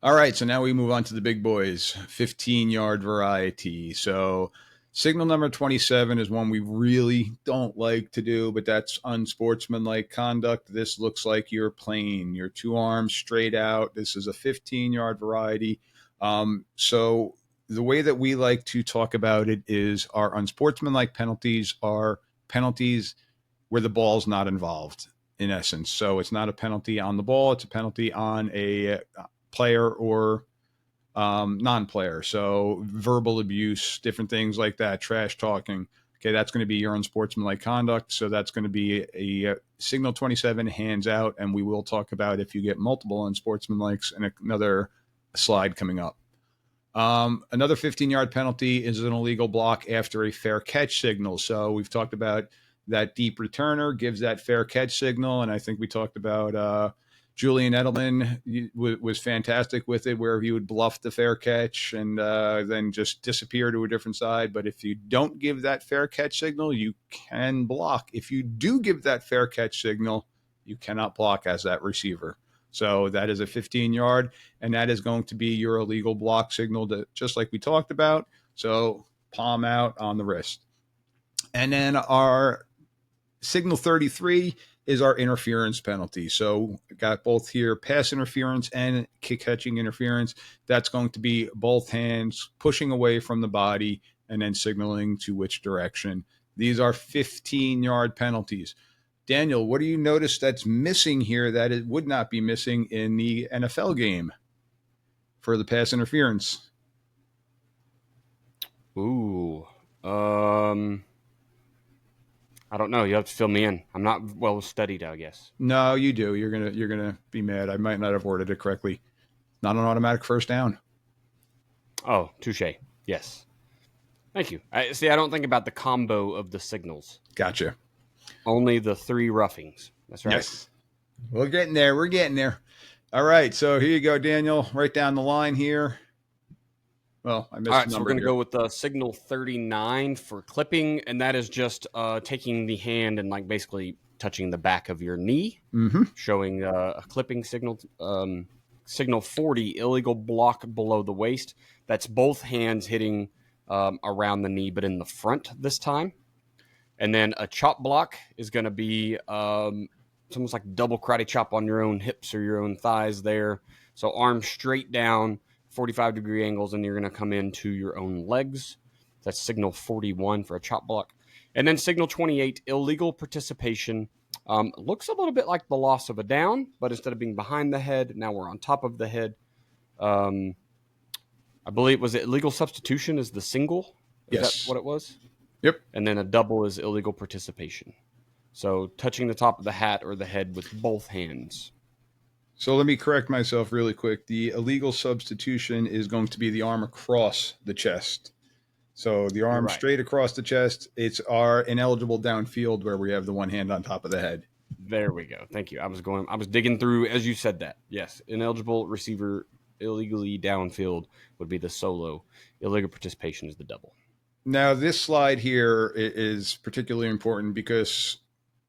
All right, so now we move on to the big boys, 15-yard variety. So signal number 27 is one we really don't like to do, but that's unsportsmanlike conduct. This looks like you're playing your two arms straight out. This is a 15-yard variety. So the way that we like to talk about it is our unsportsmanlike penalties are penalties where the ball's not involved, in essence. So it's not a penalty on the ball. It's a penalty on a player or non-player. So verbal abuse, different things like that, trash talking. Okay, that's going to be your unsportsmanlike conduct. So that's going to be a signal 27, hands out. And we will talk about if you get multiple unsportsmanlikes in another slide coming up. Another 15-yard penalty is an illegal block after a fair catch signal. So we've talked about that deep returner gives that fair catch signal. And I think we talked about Julian Edelman was fantastic with it, where he would bluff the fair catch and then just disappear to a different side. But if you don't give that fair catch signal, you can block. If you do give that fair catch signal, you cannot block as that receiver. So that is a 15-yard, and that is going to be your illegal block signal, just like we talked about. So palm out on the wrist. And then our signal 33 is our interference penalty. So got both here, pass interference and kick catching interference. That's going to be both hands pushing away from the body and then signaling to which direction. These are 15-yard penalties. Daniel, what do you notice that's missing here that it would not be missing in the NFL game for the pass interference? Ooh. I don't know. You have to fill me in. I'm not well studied, I guess. No, you do. You're gonna be mad. I might not have worded it correctly. Not an automatic first down. Oh, touche. Yes. Thank you. I don't think about the combo of the signals. Gotcha. Only the three roughings. That's right. Yes. We're getting there. We're getting there. All right. So here you go, Daniel. Right down the line here. Well, I missed All right, the so number we're going to here. go with signal 39 for clipping, and that is just taking the hand and like basically touching the back of your knee, showing a clipping signal. Signal 40, illegal block below the waist. That's both hands hitting around the knee, but in the front this time. And then a chop block is going to be it's almost like double karate chop on your own hips or your own thighs there. So arms straight down, 45-degree angles, and you're going to come into your own legs. That's signal 41 for a chop block. And then signal 28, illegal participation. Looks a little bit like the loss of a down, but instead of being behind the head, now we're on top of the head. I believe, was it illegal substitution is the single? Is Yes. that what it was? Yep. And then a double is illegal participation. So touching the top of the hat or the head with both hands. So let me correct myself really quick. The illegal substitution is going to be the arm across the chest. So the arm straight across the chest. It's our ineligible downfield where we have the one hand on top of the head. There we go. Thank you. I was digging through as you said that. Yes. Ineligible receiver illegally downfield would be the solo. Illegal participation is the double. Now, this slide here is particularly important because,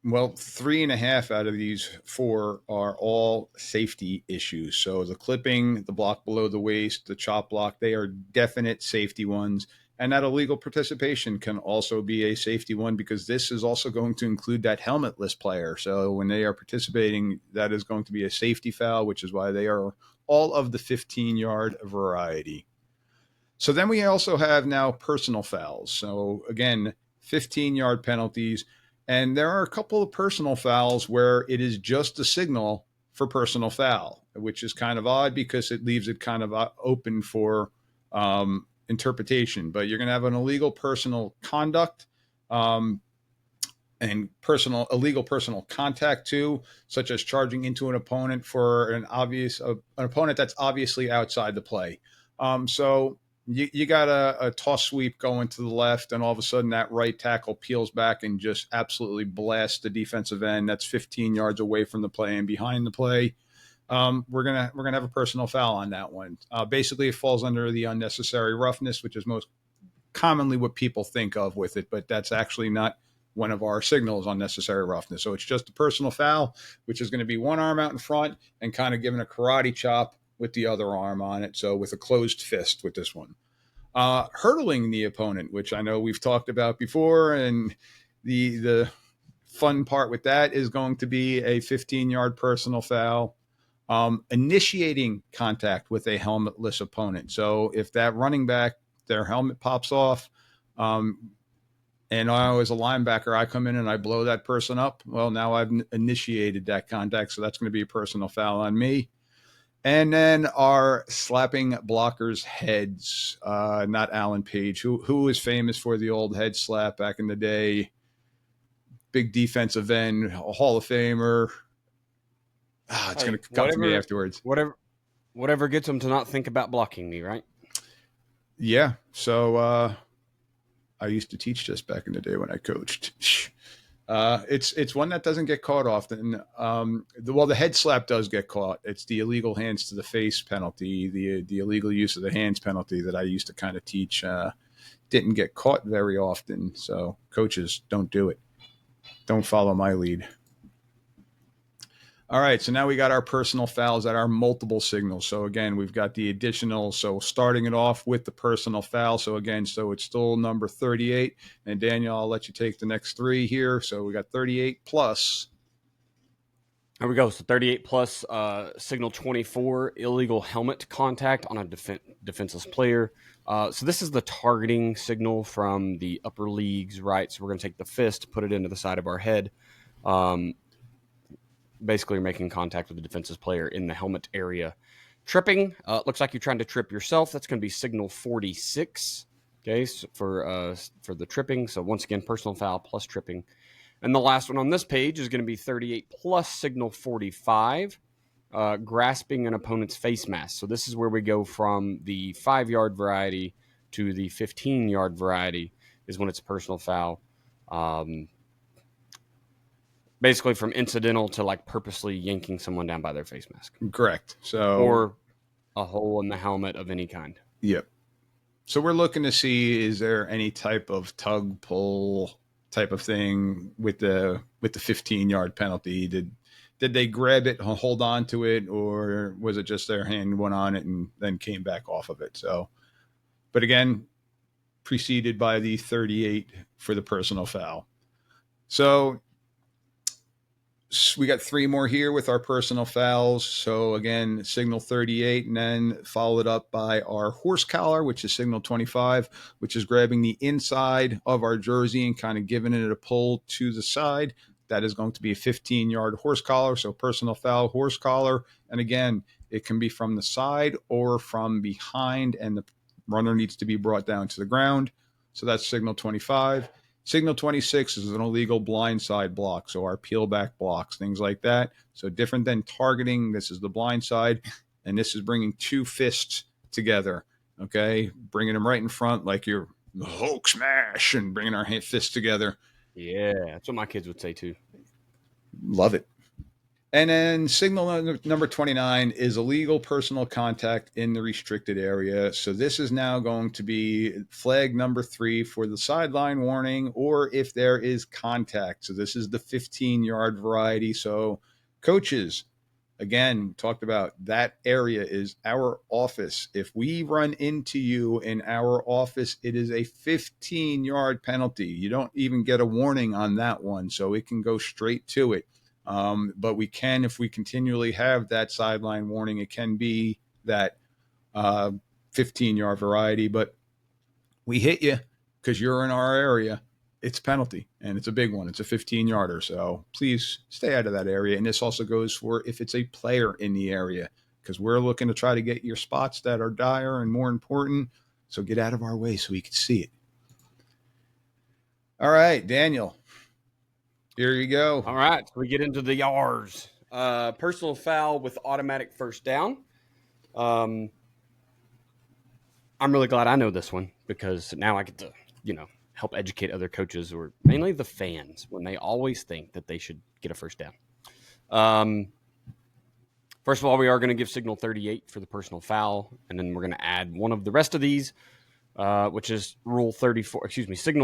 well, 3.5 out of these 4 are all safety issues. So the clipping, the block below the waist, the chop block, they are definite safety ones. And that illegal participation can also be a safety one because this is also going to include that helmetless player. So when they are participating, that is going to be a safety foul, which is why they are all of the 15-yard variety. So then we also have now personal fouls. So again, 15-yard penalties. And there are a couple of personal fouls where it is just a signal for personal foul, which is kind of odd because it leaves it kind of open for interpretation. But you're going to have an illegal personal conduct. and illegal personal contact too, such as charging into an opponent for an opponent that's obviously outside the play. So you got a toss sweep going to the left, and all of a sudden that right tackle peels back and just absolutely blasts the defensive end that's 15 yards away from the play and behind the play. We're gonna have a personal foul on that one. Basically, it falls under the unnecessary roughness, which is most commonly what people think of with it, but that's actually not one of our signals on necessary roughness. So it's just a personal foul, which is going to be one arm out in front and kind of giving a karate chop with the other arm on it. So with a closed fist with this one. Hurdling the opponent, which I know we've talked about before, and the fun part with that is going to be a 15-yard personal foul. Initiating contact with a helmetless opponent. So if that running back, their helmet pops off, and I, as a linebacker, I come in and I blow that person up. Well, now I've initiated that contact, so that's going to be a personal foul on me. And then our slapping blockers' heads, not Alan Page, who was famous for the old head slap back in the day. Big defensive end, a Hall of Famer. It's going to come to me afterwards. Whatever gets them to not think about blocking me, right? Yeah. So I used to teach this back in the day when I coached. It's one that doesn't get caught often. The head slap does get caught. It's the illegal hands to the face penalty, the illegal use of the hands penalty that I used to kind of teach. Didn't get caught very often, so coaches, don't do it. Don't follow my lead. All right, so now we got our personal fouls that are multiple signals. So again, we've got the additional. So starting it off with the personal foul. So again, so it's still number 38. And Daniel, I'll let you take the next three here. So we got 38 plus. There we go. So 38 plus signal 24, illegal helmet contact on a defenseless player. So this is the targeting signal from the upper leagues, right? So we're going to take the fist, put it into the side of our head. Basically, you're making contact with the defensive player in the helmet area. Tripping, looks like you're trying to trip yourself. That's going to be signal 46, okay, so for the tripping. So once again, personal foul plus tripping. And the last one on this page is going to be 38 plus signal 45, grasping an opponent's face mask. So this is where we go from the 5-yard variety to the 15-yard variety is when it's a personal foul. Basically from incidental to like purposely yanking someone down by their face mask. Correct. So or a hole in the helmet of any kind. Yep. So we're looking to see, is there any type of tug pull type of thing with the 15-yard penalty? Did they grab it, hold on to it, or was it just their hand went on it and then came back off of it? So, but again, preceded by the 38 for the personal foul. So we got three more here with our personal fouls. So again, signal 38, and then followed up by our horse collar, which is signal 25, which is grabbing the inside of our jersey and kind of giving it a pull to the side. That is going to be a 15-yard horse collar. So personal foul, horse collar. And again, it can be from the side or from behind, and the runner needs to be brought down to the ground. So that's signal 25. Signal 26 is an illegal blindside block, so our peel back blocks, things like that. So different than targeting, this is the blind side, and this is bringing two fists together, okay? Bringing them right in front like you're the Hulk smash and bringing our fists together. Yeah, that's what my kids would say too. Love it. And then signal number 29 is illegal personal contact in the restricted area. So this is now going to be flag number 3 for the sideline warning, or if there is contact. So this is the 15-yard variety. So coaches, again, talked about that area is our office. If we run into you in our office, it is a 15-yard penalty. You don't even get a warning on that one. So it can go straight to it. But we can, if we continually have that sideline warning, it can be that 15-yard variety. But we hit you because you're in our area. It's a penalty, and it's a big one. It's a 15-yarder. So please stay out of that area. And this also goes for if it's a player in the area, because we're looking to try to get your spots that are dire and more important. So get out of our way so we can see it. All right, Daniel. Here you go. All right, so we get into the R's. Personal foul with automatic first down. I'm really glad I know this one because now I get to, help educate other coaches or mainly the fans when they always think that they should get a first down. First of all, we are going to give signal 38 for the personal foul, and then we're going to add one of the rest of these, which is signal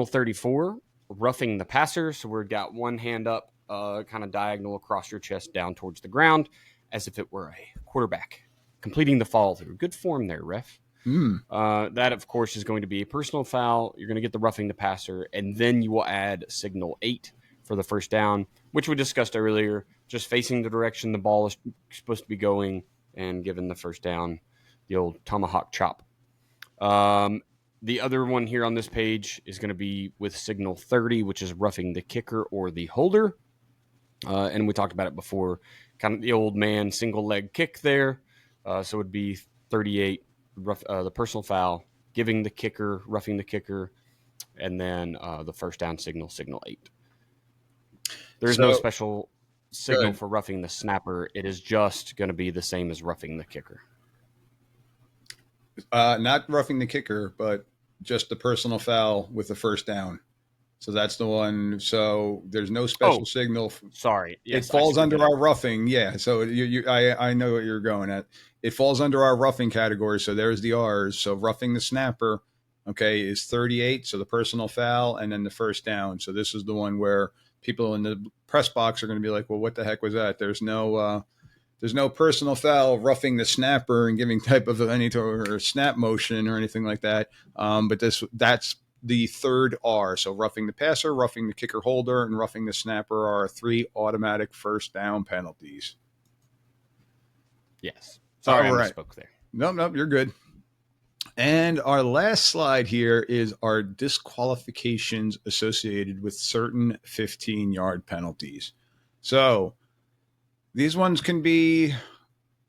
34, roughing the passer. So we've got one hand up, kind of diagonal across your chest down towards the ground as if it were a quarterback completing the follow through. Good form there, ref. That, of course, is going to be a personal foul. You're going to get the roughing the passer, and then you will add signal 8 for the first down, which we discussed earlier, just facing the direction the ball is supposed to be going and given the first down, the old tomahawk chop. The other one here on this page is going to be with signal 30, which is roughing the kicker or the holder. And we talked about it before, kind of the old man single leg kick there. So it would be 38, the personal foul, giving the kicker, roughing the kicker, and then the first down signal 8. There's no special signal for roughing the snapper. It is just going to be the same as roughing the kicker. Not roughing the kicker, but just the personal foul with the first down. So that's the one. So there's no special signal. Sorry. Yes, it falls under our roughing. Yeah. So I know what you're going at. It falls under our roughing category. So there's the R's. So roughing the snapper, okay, is 38. So the personal foul and then the first down. So this is the one where people in the press box are going to be like, well, what the heck was that? There's no personal foul roughing the snapper and giving type of any or snap motion or anything like that. But that's the third R. So roughing the passer, roughing the kicker holder, and roughing the snapper are 3 automatic first down penalties. Yes. Sorry, I misspoke there. Nope, you're good. And our last slide here is our disqualifications associated with certain 15-yard penalties. So these ones can be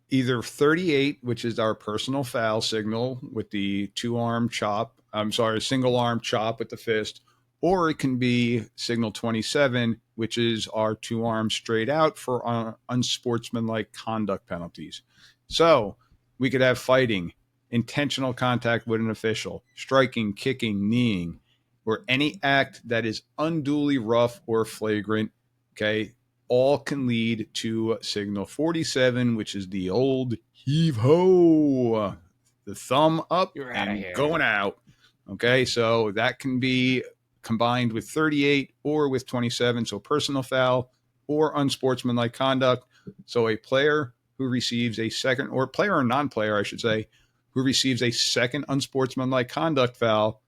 either 38, which is our personal foul signal with the single arm chop with the fist, or it can be signal 27, which is our 2 arms straight out for unsportsmanlike conduct penalties. So we could have fighting, intentional contact with an official, striking, kicking, kneeing, or any act that is unduly rough or flagrant, okay, all can lead to signal 47, which is the old heave-ho, the thumb up and going out. Okay, so that can be combined with 38 or with 27, so personal foul or unsportsmanlike conduct. So a player who receives a second, or player or non-player, I should say, who receives a second unsportsmanlike conduct foul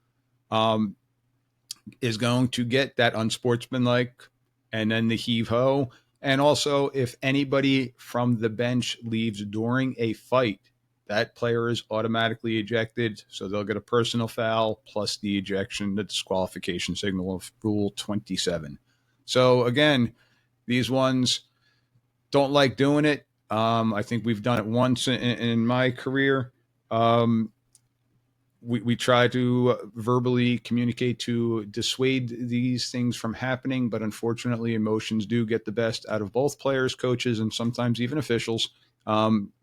is going to get that unsportsmanlike and then the heave-ho. And also, if anybody from the bench leaves during a fight, that player is automatically ejected. So they'll get a personal foul plus the ejection, the disqualification signal of Rule 27. So again, these ones don't like doing it. I think we've done it once in my career. We try to verbally communicate to dissuade these things from happening, but unfortunately emotions do get the best out of both players, coaches, and sometimes even officials.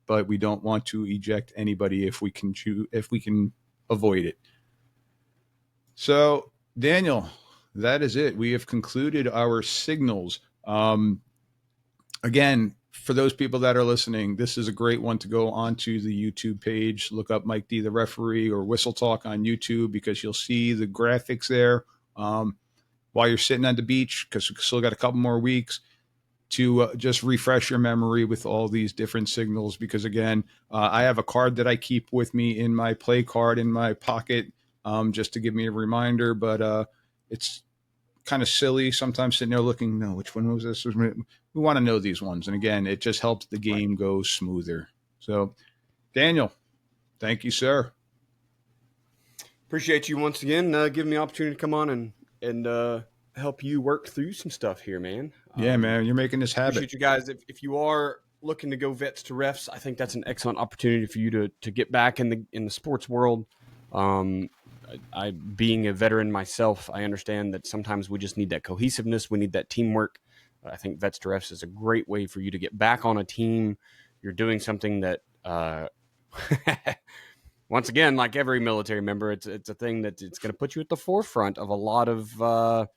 But we don't want to eject anybody if we can avoid it. So, Daniel, that is it. We have concluded our signals. Again, for those people that are listening, this is a great one to go onto the YouTube page. Look up Mike D, the referee, or Whistle Talk on YouTube, because you'll see the graphics there while you're sitting on the beach, because we've still got a couple more weeks to just refresh your memory with all these different signals. Because again, I have a card that I keep with me in my play card in my pocket just to give me a reminder, but it's kind of silly sometimes sitting there looking, no, which one was this? We want to know these ones. And again, it just helps the game go smoother. So, Daniel, thank you, sir. Appreciate you once again giving me the opportunity to come on and help you work through some stuff here, man. Yeah, man, you're making this habit. Appreciate you guys. If you are looking to go vets to refs, I think that's an excellent opportunity for you to get back in the sports world. I being a veteran myself, I understand that sometimes we just need that cohesiveness. We need that teamwork. I think Vets to Refs is a great way for you to get back on a team. You're doing something that, once again, like every military member, it's a thing that it's going to put you at the forefront of a lot of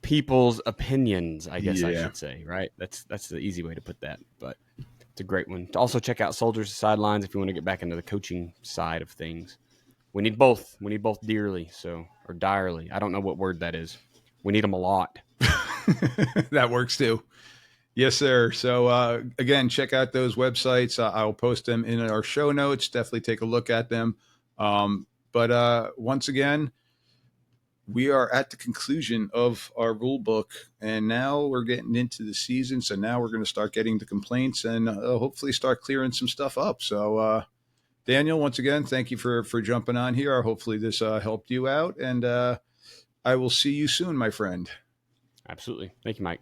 people's opinions, I guess I should say, right? That's the easy way to put that, but it's a great one. To also check out Soldiers to Sidelines if you want to get back into the coaching side of things. We need both. We need both dearly, or direly. I don't know what word that is. We need them a lot. That works too. Yes, sir. So again, check out those websites. I'll post them in our show notes. Definitely take a look at them. But once again, we are at the conclusion of our rule book, and now we're getting into the season. So now we're going to start getting the complaints and hopefully start clearing some stuff up. So Daniel, once again, thank you for jumping on here. Hopefully this helped you out, and I will see you soon, my friend. Absolutely. Thank you, Mike.